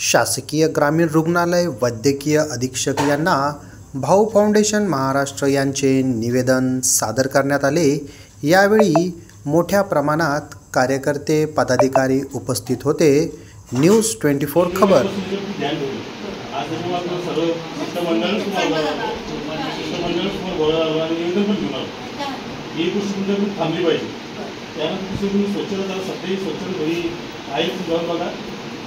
शासकीय ग्रामीण रुग्णालय वैद्यकीय अधीक्षक यांना भाऊ फाउंडेशन महाराष्ट्र यांचे निवेदन सादर करण्यात आले। यावेळी मोठ्या प्रमाणात कार्यकर्ते पदाधिकारी उपस्थित होते। न्यूज 24 खबर।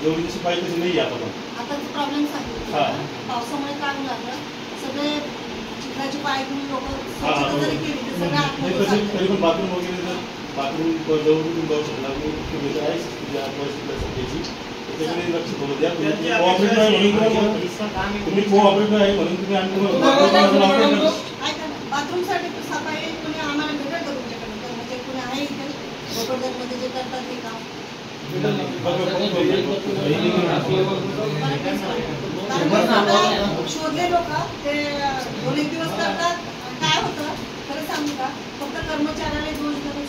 जेवढी जशी पाहिजे तशी नाही आता प्रॉब्लेम सांगितलं पावसामुळे काय लागलं सगळे चिखलाची पायपी लोक स्वच्छता जरी केली तर सगळं आतमध्ये तरी पण बाथरूम वगैरे जर बाथरूम जवळ तुम्ही जाऊ शकणार नाही आहे त्या परिस्थितीची त्याच्याकडे लक्ष करू द्या। तुम्ही कोऑपरेटर आहे म्हणून तुम्ही आणखी बाथरूमसाठी सफाई कोणी आम्हाला भेटेल का तुमच्याकडे म्हणजे कोणी आहे इथे गोकर्णमध्ये जे करतात ते काम शोधले लोक ते 2-1 दिवस करतात। काय होतं खरं सांगू का फक्त कर्मचाऱ्याला दोष देणं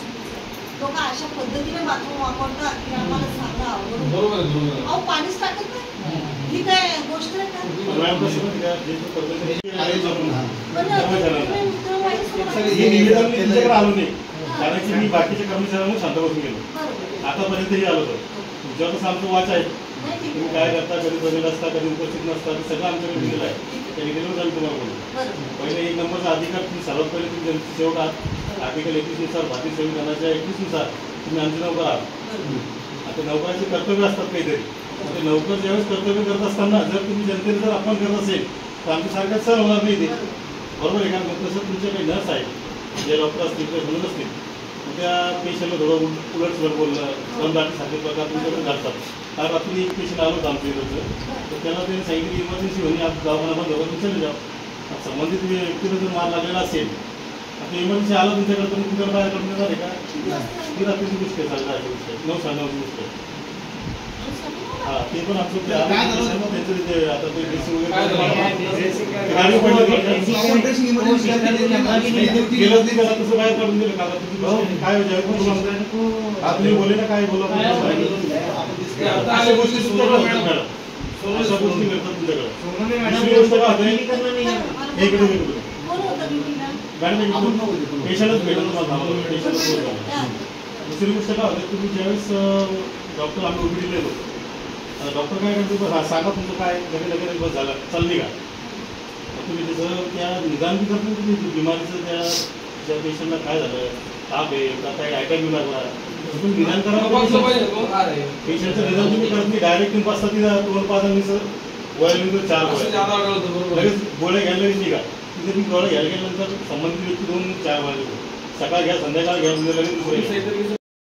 लोक अशा पद्धतीने बाथरूम वापरतात की आम्हाला सांगा बरोबर अहो पाणीच टाकत नाही ही काय गोष्ट आहे कारण की मी बाकीच्या कर्मचाऱ्यांना शांत बसून गेलो आतापर्यंतही आलो होतो। तुमच्या कसं आमचं वाच आहे तुम्ही काय करता कधी बदल असता कधी उपस्थित नसता सगळं आमच्याकडे दिलेलं आहे। त्या निवेदनच आम्ही तुम्हाला बोलतो पहिले 1 नंबरचा अधिकार तुम्ही सर्वात पहिले तुम्ही जनतेची सेवक आहात। आर्टिकल 21 नुसार भारतीय संविधानाच्या 21 नुसार तुम्ही आमचे नौकर आहात। आता नौकरांचे कर्तव्य असतात काहीतरी ते नौकर ज्यावेळेस कर्तव्य करत असताना जर तुम्ही जनतेने जर अपमान करत असेल तर आमच्यासारखं सहन होणार नाही ते बरोबर आहे। कारण तसं तुमच्याकडे नर्स आहे जे डॉक्टर असतील ते म्हणून असतील त्या पेशंटला थोडं उलटसुलट बोलणं दमदाटीसारखे प्रकार तुमच्याकडे घडतात। कारण रात्री एक पेशंट आलो होतं आमच्या इकडचं तर त्याला त्यांनी सांगितलं इमर्जन्सी होणे आप दवाखाना बंद होता चले जाऊ। संबंधित व्यक्तीला जर मार लागलेला असेल आता इमर्जन्सी आला तुमच्याकडे तर तुमच्याकडे बाहेर काढून येणार आहे का? ती रात्रीची गोष्ट आहे चालणार आहे गोष्ट 9-9:30 गोष्ट आहे। हां ते पण आमचं त्यांचं तिथे आता ते ड्रेसिंग वगैरे गाडी गेलं नाही त्याला तसं बाहेर काढून दिलं का काय तुम्ही बोले ना काय बोला अशा गोष्टी तुमच्याकडे अशा गोष्टी घडतात तुमच्याकडे। दुसरी गोष्ट काय होते पेशंटच भेटत तुम्हाला दुसरी गोष्ट काय होते तुम्ही ज्यावेळेस डॉक्टर आम्ही ओपीडी गेलो डॉक्टर काय करतो सांगा तुमचं काय लगेच बस झालं चालली का तुम्ही त्याचं त्या निदान बी करतो तुम्ही बिमारीचं त्या पेशंटला काय झालं ताप आहे का काय अटॅक येऊ लागला तुम्ही निदान करा पेशंटचं निदान तुम्ही करत नाही डायरेक्ट तुम्ही 5 5 गोळ्या 4 गोळ्या लगेच गोळ्या घ्यायला निघा तिथे तुम्ही गोळ्या घ्यायला गेल्यानंतर संबंधित व्यक्ती 2-4 गोळ्या सकाळ घ्या संध्याकाळ घ्या लगेच